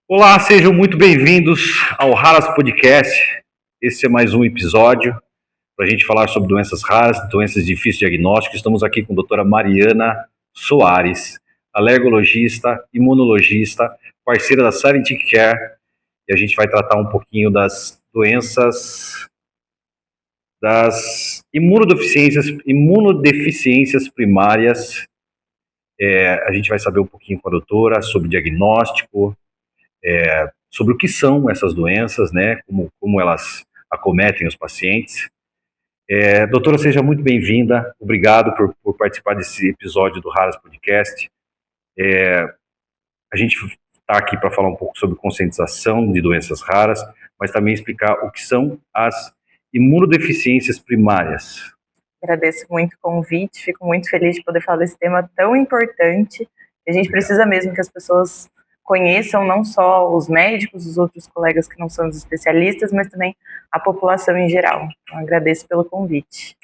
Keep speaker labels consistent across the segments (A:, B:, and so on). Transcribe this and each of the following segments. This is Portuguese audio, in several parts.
A: Olá, sejam muito bem-vindos ao Raras Podcast. Esse é mais um episódio para a gente falar sobre doenças raras, doenças difíceis de diagnóstico. Estamos aqui com a doutora Mariana Soares, alergologista, imunologista, parceira da Scientific Care, e a gente vai tratar um pouquinho das doenças, das imunodeficiências primárias. A gente vai saber um pouquinho com a doutora sobre diagnóstico, sobre o que são essas doenças, né? Como elas acometem os pacientes. Doutora, seja muito bem-vinda. Obrigado por participar desse episódio do Raras Podcast. A gente está aqui para falar um pouco sobre conscientização de doenças raras, mas também explicar o que são as imunodeficiências primárias.
B: Agradeço muito o convite, fico muito feliz de poder falar desse tema tão importante. A gente precisa mesmo que as pessoas conheçam não só os médicos, os outros colegas que não são os especialistas, mas também a população em geral. Então, agradeço pelo convite.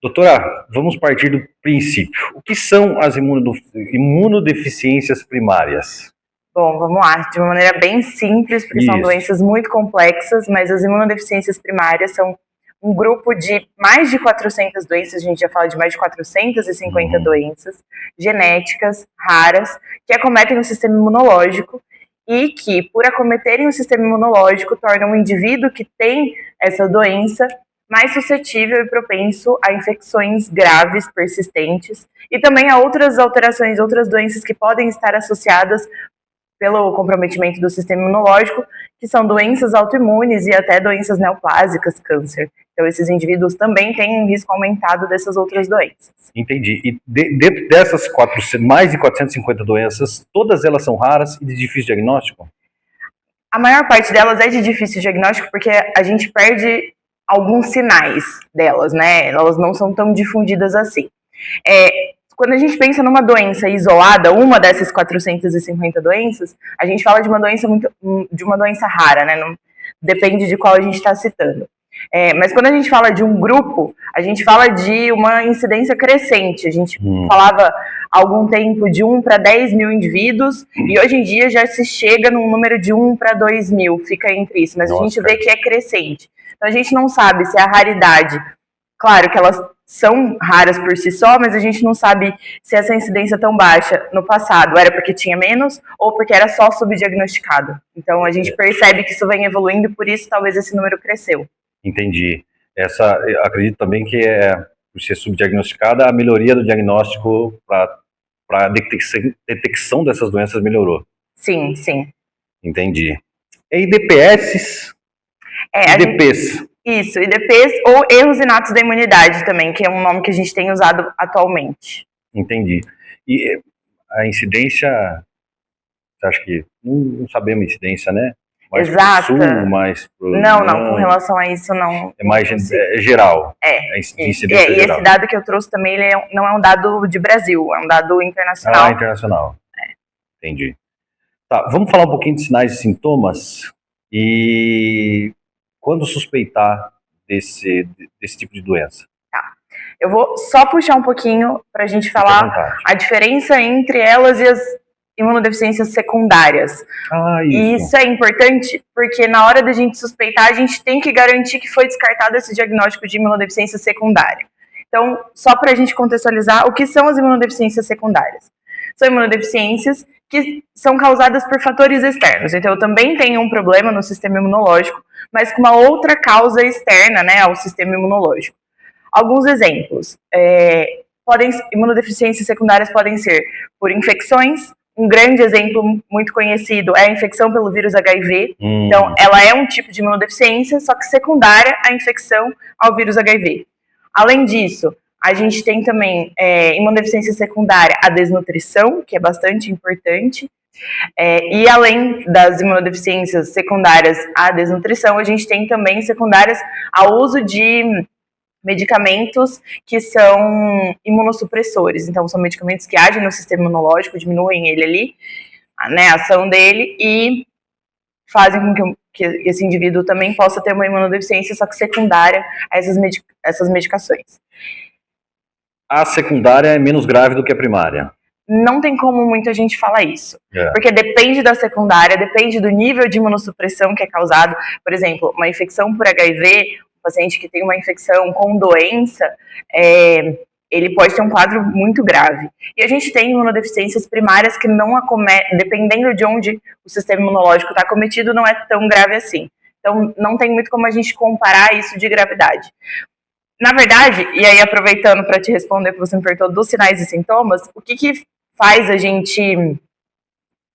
A: Doutora, vamos partir do princípio. O que são as imunodeficiências primárias?
B: Bom, vamos lá, de uma maneira bem simples, porque são doenças muito complexas, mas as imunodeficiências primárias são um grupo de mais de 400 doenças, a gente já fala de mais de 450 doenças genéticas raras que acometem o sistema imunológico e que, por acometerem o sistema imunológico, tornam o indivíduo que tem essa doença mais suscetível e propenso a infecções graves, persistentes, e também a outras alterações, outras doenças que podem estar associadas pelo comprometimento do sistema imunológico, que são doenças autoimunes e até doenças neoplásicas, câncer. Então, esses indivíduos também têm um risco aumentado dessas outras doenças.
A: Entendi. E dentro dessas mais de 450 doenças, todas elas são raras e de difícil diagnóstico?
B: A maior parte delas é de difícil diagnóstico porque a gente perde alguns sinais delas, né? Elas não são tão difundidas assim. Quando a gente pensa numa doença isolada, uma dessas 450 doenças, a gente fala de uma doença rara, né? Não, depende de qual a gente está citando. Mas quando a gente fala de um grupo, a gente fala de uma incidência crescente. A gente falava há algum tempo de 1 para 10 mil indivíduos, e hoje em dia já se chega num número de 1 para 2 mil, fica entre isso, mas a gente vê que é crescente. Então a gente não sabe se é a raridade, claro que elas são raras por si só, mas a gente não sabe se essa incidência tão baixa no passado era porque tinha menos ou porque era só subdiagnosticado. Então a gente percebe que isso vem evoluindo e por isso talvez esse número cresceu.
A: Entendi. Eu acredito também que por ser subdiagnosticada, a melhoria do diagnóstico para a detecção dessas doenças melhorou.
B: Sim, sim.
A: Entendi. E IDPS? IDPs.
B: Isso, IDPs ou erros inatos da imunidade também, que é um nome que a gente tem usado atualmente.
A: Entendi. E a incidência, acho que não sabemos a incidência, né? Mais
B: exato.
A: Não,
B: com relação a isso não.
A: É mais geral.
B: E esse dado que eu trouxe também, não é um dado de Brasil, é um dado internacional.
A: Ah, internacional. Entendi. Tá, vamos falar um pouquinho de sinais e sintomas e quando suspeitar desse tipo de doença.
B: Tá. Eu vou só puxar um pouquinho para a gente falar a diferença entre elas e as imunodeficiências secundárias. E isso é importante porque na hora da gente suspeitar, a gente tem que garantir que foi descartado esse diagnóstico de imunodeficiência secundária. Então, só para a gente contextualizar, o que são as imunodeficiências secundárias? São imunodeficiências que são causadas por fatores externos. Então, eu também tenho um problema no sistema imunológico, mas com uma outra causa externa, né, ao sistema imunológico. Alguns exemplos. Imunodeficiências secundárias podem ser por infecções. Um grande exemplo muito conhecido é a infecção pelo vírus HIV. Então, ela é um tipo de imunodeficiência, só que secundária à infecção ao vírus HIV. Além disso, a gente tem também imunodeficiência secundária à desnutrição, que é bastante importante. E além das imunodeficiências secundárias à desnutrição, a gente tem também secundárias ao uso de medicamentos que são imunossupressores. Então, são medicamentos que agem no sistema imunológico, diminuem ele ali, né, a ação dele, e fazem com que esse indivíduo também possa ter uma imunodeficiência, só que secundária a essas medicações.
A: A secundária é menos grave do que a primária?
B: não tem como muita gente falar isso. Porque depende da secundária, depende do nível de imunossupressão que é causado. Por exemplo, uma infecção por HIV, um paciente que tem uma infecção com doença, ele pode ter um quadro muito grave. E a gente tem imunodeficiências primárias que não acometem, dependendo de onde o sistema imunológico está acometido, não é tão grave assim. Então, não tem muito como a gente comparar isso de gravidade. Na verdade, e aí aproveitando para te responder o que você me perguntou dos sinais e sintomas, o que faz a gente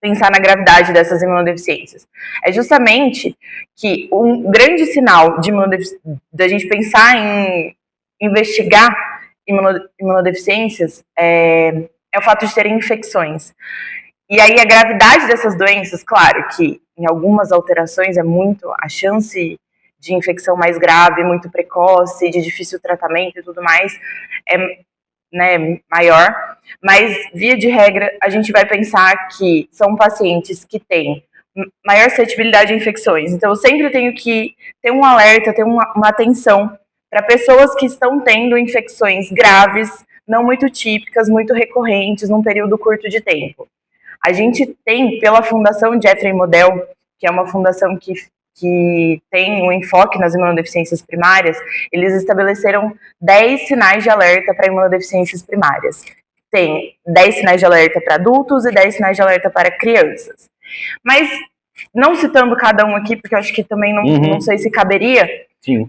B: pensar na gravidade dessas imunodeficiências? É justamente que um grande sinal de da gente pensar em investigar imunodeficiências é o fato de terem infecções. E aí a gravidade dessas doenças, claro que em algumas alterações é muito a chance de infecção mais grave, muito precoce, de difícil tratamento e tudo mais, maior, mas via de regra a gente vai pensar que são pacientes que têm maior suscetibilidade a infecções. Então eu sempre tenho que ter um alerta, ter uma atenção para pessoas que estão tendo infecções graves, não muito típicas, muito recorrentes, num período curto de tempo. A gente tem, pela Fundação Jeffrey Modell, que é uma fundação que tem um enfoque nas imunodeficiências primárias, eles estabeleceram 10 sinais de alerta para imunodeficiências primárias. Tem 10 sinais de alerta para adultos e 10 sinais de alerta para crianças. Mas, não citando cada um aqui, porque eu acho que também não sei se caberia,
A: sim.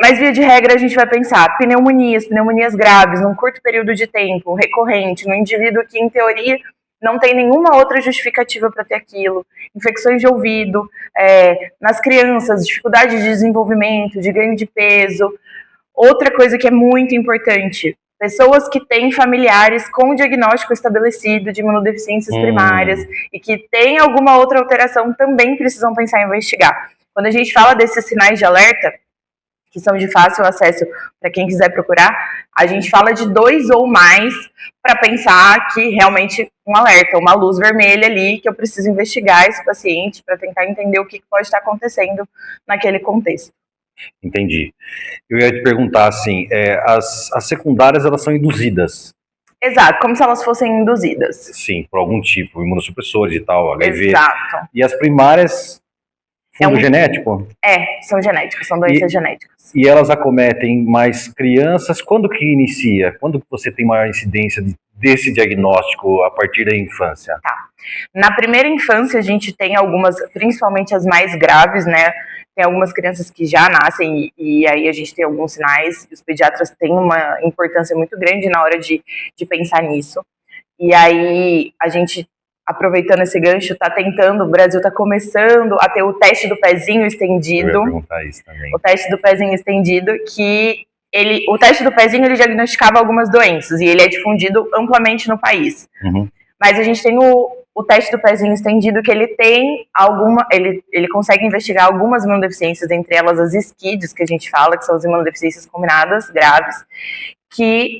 B: Mas via de regra a gente vai pensar pneumonias graves, num curto período de tempo, recorrente, no indivíduo que, em teoria, não tem nenhuma outra justificativa para ter aquilo, infecções de ouvido, nas crianças, dificuldade de desenvolvimento, de ganho de peso. Outra coisa que é muito importante, pessoas que têm familiares com diagnóstico estabelecido de imunodeficiências primárias e que têm alguma outra alteração também precisam pensar em investigar. Quando a gente fala desses sinais de alerta, que são de fácil acesso para quem quiser procurar, a gente fala de 2 ou mais para pensar que realmente um alerta, uma luz vermelha ali, que eu preciso investigar esse paciente para tentar entender o que pode estar acontecendo naquele contexto.
A: Entendi. Eu ia te perguntar assim, as secundárias, elas são induzidas?
B: Exato, como se elas fossem induzidas.
A: Sim, por algum tipo, imunossupressores e tal, HIV.
B: Exato.
A: E as primárias, fundo genético?
B: São genéticas, são doenças genéticas.
A: E elas acometem mais crianças? Quando que inicia? Quando você tem maior incidência desse diagnóstico a partir da infância?
B: Tá. Na primeira infância a gente tem algumas, principalmente as mais graves, né? Tem algumas crianças que já nascem e aí a gente tem alguns sinais. Os pediatras têm uma importância muito grande na hora de pensar nisso. E aí a gente, aproveitando esse gancho, o Brasil está começando a ter o teste do pezinho estendido.
A: Eu ia perguntar isso também.
B: O teste do pezinho estendido, o teste do pezinho ele diagnosticava algumas doenças e ele é difundido amplamente no país. Mas a gente tem o teste do pezinho estendido que ele tem ele consegue investigar algumas imunodeficiências, entre elas as SCIDs, que a gente fala, que são as imunodeficiências combinadas graves, que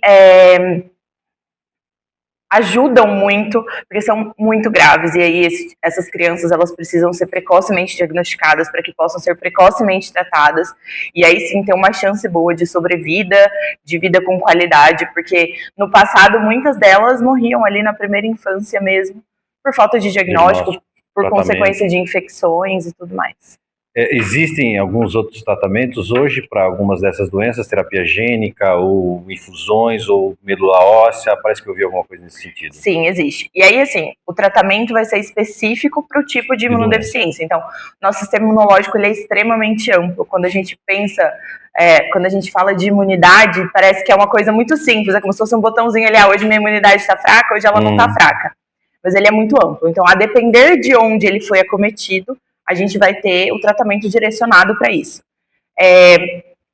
B: ajudam muito, porque são muito graves, e aí essas crianças elas precisam ser precocemente diagnosticadas para que possam ser precocemente tratadas, e aí sim ter uma chance boa de sobrevida, de vida com qualidade, porque no passado muitas delas morriam ali na primeira infância mesmo, por falta de diagnóstico, por consequência de infecções e tudo mais.
A: Existem alguns outros tratamentos hoje para algumas dessas doenças, terapia gênica ou infusões ou medula óssea? Parece que eu vi alguma coisa nesse sentido.
B: Sim, existe. E aí, assim, o tratamento vai ser específico para o tipo de imunodeficiência. Então, nosso sistema imunológico ele é extremamente amplo. Quando a gente pensa, quando a gente fala de imunidade, parece que é uma coisa muito simples. É como se fosse um botãozinho ali, hoje minha imunidade está fraca, hoje ela não está fraca. Mas ele é muito amplo. Então, a depender de onde ele foi acometido, a gente vai ter o tratamento direcionado para isso.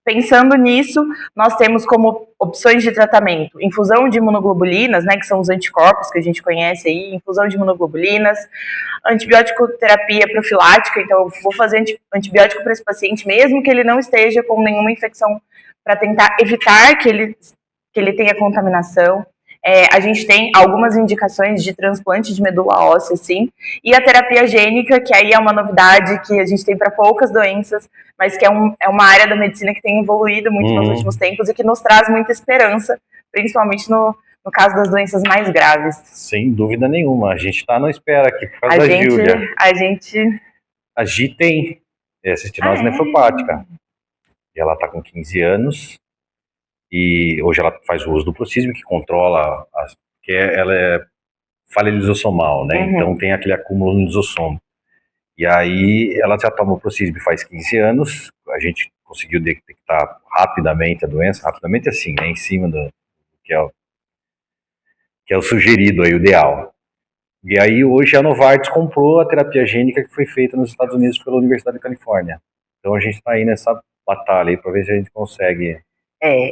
B: Pensando nisso, nós temos como opções de tratamento infusão de imunoglobulinas, né, que são os anticorpos que a gente conhece aí, infusão de imunoglobulinas, antibiótico terapia profilática, então eu vou fazer antibiótico para esse paciente, mesmo que ele não esteja com nenhuma infecção, para tentar evitar que ele tenha contaminação. A gente tem algumas indicações de transplante de medula óssea, sim, e a terapia gênica, que aí é uma novidade que a gente tem para poucas doenças, mas que é uma área da medicina que tem evoluído muito nos últimos tempos e que nos traz muita esperança, principalmente no no caso das doenças mais graves.
A: Sem dúvida nenhuma. A gente está na espera aqui por causa da Júlia. A Gi tem cistenose nefropática. E ela está com 15 anos e hoje ela faz o uso do Procísio, que controla, ela é falha lisossomal, né? Então tem aquele acúmulo no lisossomo. E aí ela já toma o Procísio faz 15 anos, a gente conseguiu detectar rapidamente a doença, rapidamente assim, né? Em cima do que é o sugerido aí, o ideal. E aí hoje a Novartis comprou a terapia gênica que foi feita nos Estados Unidos pela Universidade da Califórnia. Então a gente está aí nessa batalha aí para ver se a gente consegue.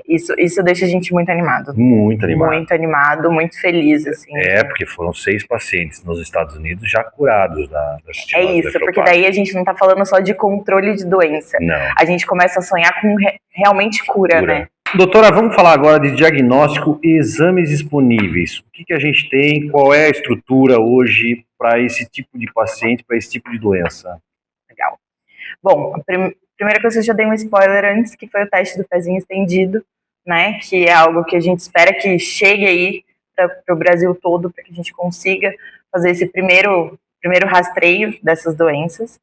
B: Isso deixa a gente muito animado.
A: Muito animado.
B: Muito animado, muito feliz, assim.
A: Porque foram 6 pacientes nos Estados Unidos já curados da cistenose
B: isso, porque daí a gente não está falando só de controle de doença.
A: Não.
B: A gente começa a sonhar com realmente cura, né?
A: Doutora, vamos falar agora de diagnóstico e exames disponíveis. O que a gente tem, qual é a estrutura hoje para esse tipo de paciente, para esse tipo de doença?
B: Legal. Bom, primeira coisa, eu já dei um spoiler antes, que foi o teste do pezinho estendido, né? Que é algo que a gente espera que chegue aí para o Brasil todo, para que a gente consiga fazer esse primeiro rastreio dessas doenças.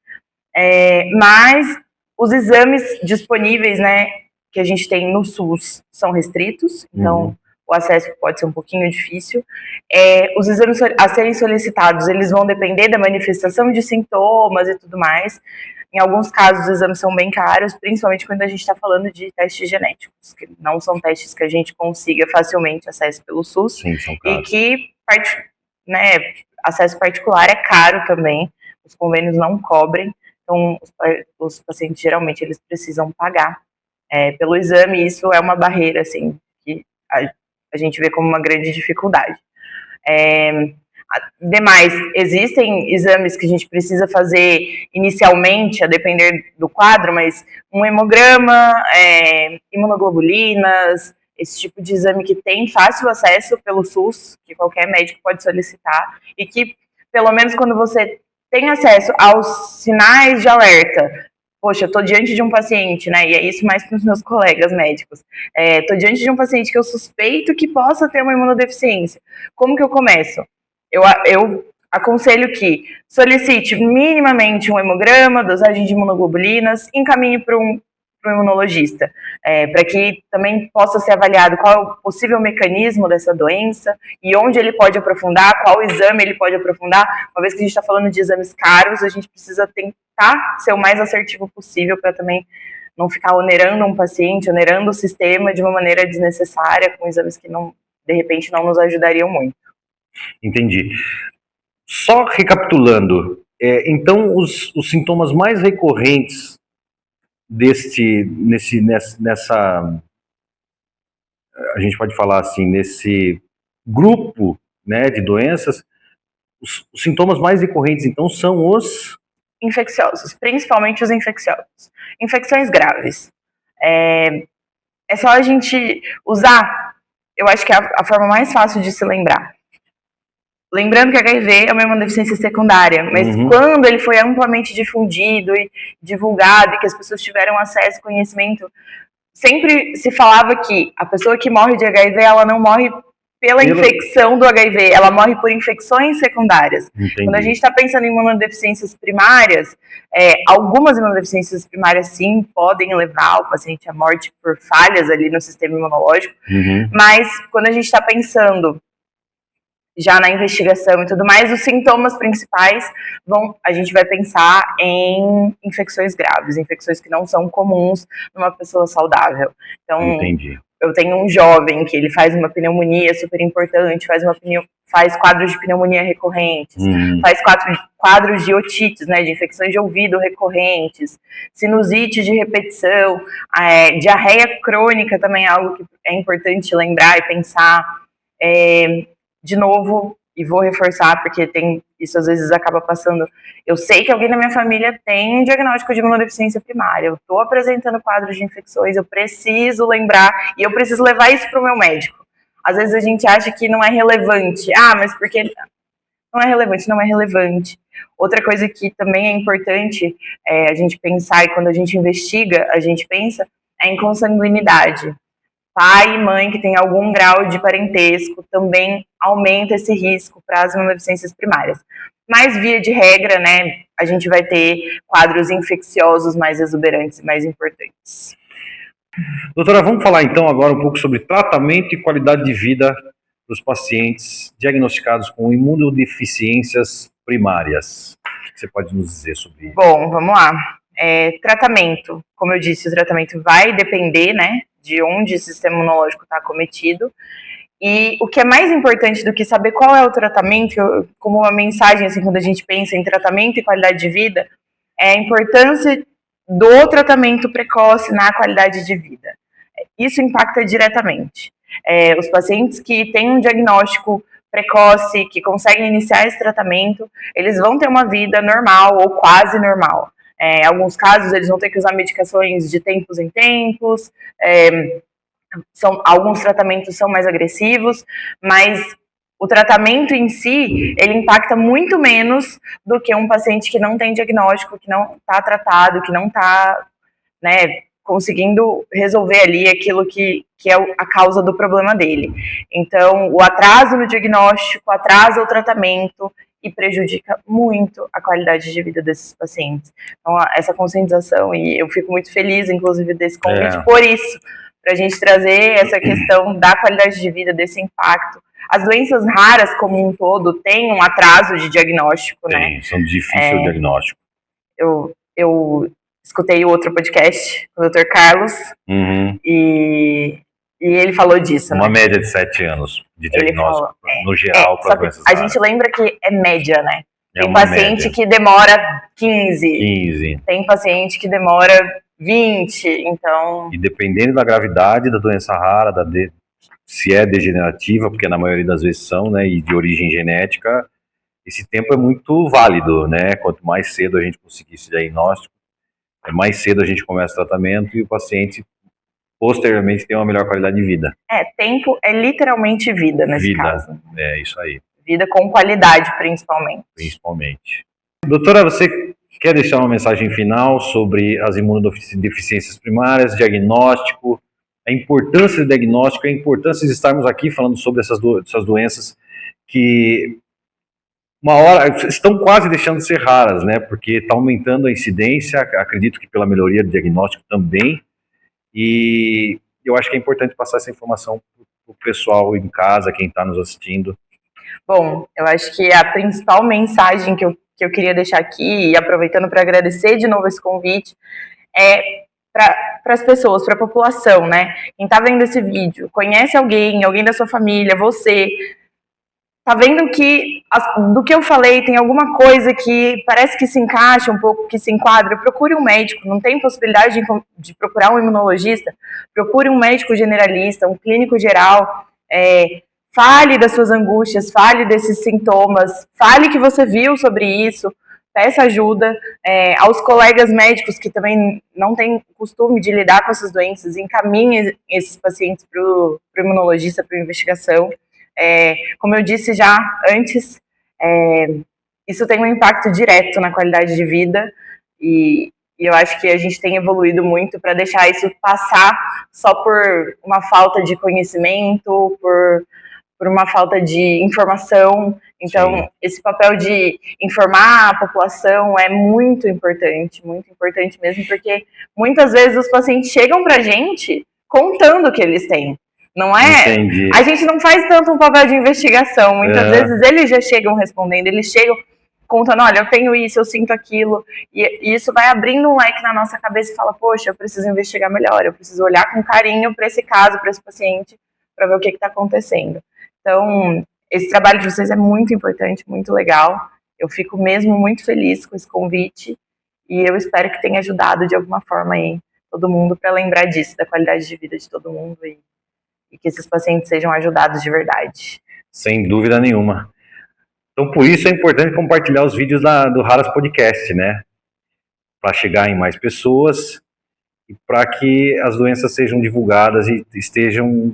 B: Mas os exames disponíveis, né, que a gente tem no SUS são restritos, então o acesso pode ser um pouquinho difícil. Os exames a serem solicitados, eles vão depender da manifestação de sintomas e tudo mais. Em alguns casos, os exames são bem caros, principalmente quando a gente está falando de testes genéticos, que não são testes que a gente consiga facilmente acesso pelo SUS.
A: Sim, são caros.
B: E que, né, acesso particular é caro também, os convênios não cobrem, então os pacientes geralmente eles precisam pagar pelo exame, e isso é uma barreira, assim, que a gente vê como uma grande dificuldade. Demais, existem exames que a gente precisa fazer inicialmente, a depender do quadro, mas um hemograma, imunoglobulinas, esse tipo de exame que tem fácil acesso pelo SUS, que qualquer médico pode solicitar, e que, pelo menos quando você tem acesso aos sinais de alerta, poxa, eu estou diante de um paciente, né, e é isso mais para os meus colegas médicos, estou diante de um paciente que eu suspeito que possa ter uma imunodeficiência. Como que eu começo? Eu aconselho que solicite minimamente um hemograma, dosagem de imunoglobulinas, encaminhe para um imunologista, para que também possa ser avaliado qual é o possível mecanismo dessa doença e onde ele pode aprofundar, qual exame ele pode aprofundar. Uma vez que a gente está falando de exames caros, a gente precisa tentar ser o mais assertivo possível para também não ficar onerando um paciente, onerando o sistema de uma maneira desnecessária, com exames que não, de repente não nos ajudariam muito.
A: Entendi. Só recapitulando, então os sintomas mais recorrentes nessa, a gente pode falar assim, nesse grupo, né, de doenças, os sintomas mais recorrentes então são os
B: infecciosos, principalmente os infecciosos. Infecções graves. É só a gente usar, eu acho que é a forma mais fácil de se lembrar. Lembrando que HIV é uma imunodeficiência secundária, mas quando ele foi amplamente difundido e divulgado e que as pessoas tiveram acesso e conhecimento, sempre se falava que a pessoa que morre de HIV, ela não morre pela infecção do HIV, ela morre por infecções secundárias.
A: Entendi.
B: Quando a gente está pensando em imunodeficiências primárias, algumas imunodeficiências primárias sim podem levar o paciente à morte por falhas ali no sistema imunológico, mas quando a gente está pensando já na investigação e tudo mais, os sintomas principais a gente vai pensar em infecções graves, infecções que não são comuns numa pessoa saudável. Então,
A: entendi.
B: Eu tenho um jovem que ele faz uma pneumonia super importante, faz quadros de pneumonia recorrentes, faz quadros de otites, né, de infecções de ouvido recorrentes, sinusite de repetição, diarreia crônica também é algo que é importante lembrar e pensar. De novo, e vou reforçar, porque isso às vezes acaba passando. Eu sei que alguém na minha família tem diagnóstico de imunodeficiência primária, eu estou apresentando quadros de infecções, eu preciso lembrar, e eu preciso levar isso para o meu médico. Às vezes a gente acha que não é relevante. Mas porque não é relevante, não é relevante. Outra coisa que também é importante a gente pensar, e quando a gente investiga, a gente pensa, é em consanguinidade. pai e mãe que tem algum grau de parentesco também aumenta esse risco para as imunodeficiências primárias. Mas, via de regra, né, a gente vai ter quadros infecciosos mais exuberantes e mais importantes.
A: Doutora, vamos falar então agora um pouco sobre tratamento e qualidade de vida dos pacientes diagnosticados com imunodeficiências primárias. O que você pode nos dizer sobre isso?
B: Bom, vamos lá. Tratamento, como eu disse, o tratamento vai depender, né, de onde o sistema imunológico está acometido. E o que é mais importante do que saber qual é o tratamento, como uma mensagem, assim, quando a gente pensa em tratamento e qualidade de vida, é a importância do tratamento precoce na qualidade de vida. Isso impacta diretamente. Os pacientes que têm um diagnóstico precoce, que conseguem iniciar esse tratamento, eles vão ter uma vida normal ou quase normal. Em alguns casos, eles vão ter que usar medicações de tempos em tempos, alguns tratamentos são mais agressivos, mas o tratamento em si, ele impacta muito menos do que um paciente que não tem diagnóstico, que não está tratado, que não está, né, conseguindo resolver ali aquilo que é a causa do problema dele. Então, o atraso no diagnóstico atrasa o tratamento e prejudica muito a qualidade de vida desses pacientes. Então, essa conscientização, e eu fico muito feliz, inclusive, desse convite por isso, para a gente trazer essa questão da qualidade de vida, desse impacto. As doenças raras, como um todo, têm um atraso de diagnóstico, né?
A: São difíceis o diagnóstico.
B: Eu escutei o outro podcast com o Dr. Carlos, e ele falou disso,
A: Uma
B: né?
A: média de 7 anos de diagnóstico, no geral, para doenças
B: raras. A gente lembra que é média, né? Tem paciente
A: média
B: que demora 15. Tem paciente que demora 20, então...
A: E dependendo da gravidade da doença rara, se é degenerativa, porque na maioria das vezes são, né, e de origem genética, esse tempo é muito válido, né? Quanto mais cedo a gente conseguir esse diagnóstico, mais cedo a gente começa o tratamento e o paciente posteriormente tem uma melhor qualidade de vida.
B: Tempo é literalmente vida nesse caso.
A: É isso aí.
B: Vida com qualidade, principalmente.
A: Doutora, você quer deixar uma mensagem final sobre as imunodeficiências primárias, diagnóstico, a importância do diagnóstico, a importância de estarmos aqui falando sobre essas doenças que uma hora estão quase deixando de ser raras, né? Porque está aumentando a incidência, acredito que pela melhoria do diagnóstico também, e eu acho que é importante passar essa informação para o pessoal em casa, quem está nos assistindo.
B: Bom, eu acho que a principal mensagem que eu queria deixar aqui, e aproveitando para agradecer de novo esse convite, é para as pessoas, para a população, né? Quem está vendo esse vídeo, conhece alguém da sua família, você, tá vendo que do que eu falei tem alguma coisa que parece que se encaixa um pouco, que se enquadra, procure um médico. Não tem possibilidade de procurar um imunologista, procure um médico generalista, um clínico geral, fale das suas angústias, fale desses sintomas, fale que você viu sobre isso, peça ajuda aos colegas médicos que também não têm costume de lidar com essas doenças, encaminhe esses pacientes para o imunologista, para a investigação. Como eu disse já antes, isso tem um impacto direto na qualidade de vida, e eu acho que a gente tem evoluído muito para deixar isso passar só por uma falta de conhecimento, por uma falta de informação. Então, esse papel de informar a população é muito importante mesmo, porque muitas vezes os pacientes chegam para a gente contando o que eles têm. Não é?
A: Entendi.
B: A gente não faz tanto um papel de investigação. Muitas vezes eles já chegam respondendo, eles chegam contando, olha, eu tenho isso, eu sinto aquilo, e isso vai abrindo um leque na nossa cabeça e fala, poxa, eu preciso investigar melhor, eu preciso olhar com carinho para esse caso, para esse paciente, para ver o que está acontecendo. Então, esse trabalho de vocês é muito importante, muito legal. Eu fico mesmo muito feliz com esse convite, e eu espero que tenha ajudado de alguma forma aí todo mundo para lembrar disso, da qualidade de vida de todo mundo, e que esses pacientes sejam ajudados de verdade.
A: Sem dúvida nenhuma. Então, por isso é importante compartilhar os vídeos do Raras Podcast, né? Para chegar em mais pessoas e para que as doenças sejam divulgadas e estejam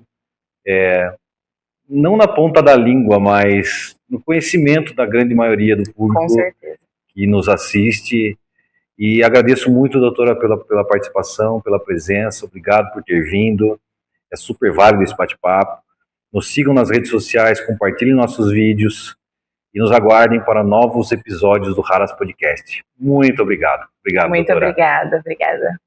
A: não na ponta da língua, mas no conhecimento da grande maioria do público que nos assiste. E agradeço muito, doutora, pela participação, pela presença. Obrigado por ter vindo. É super válido esse bate-papo. Nos sigam nas redes sociais, compartilhem nossos vídeos e nos aguardem para novos episódios do Raras Podcast. Muito obrigado. Obrigado,
B: Muito
A: doutora.
B: obrigada.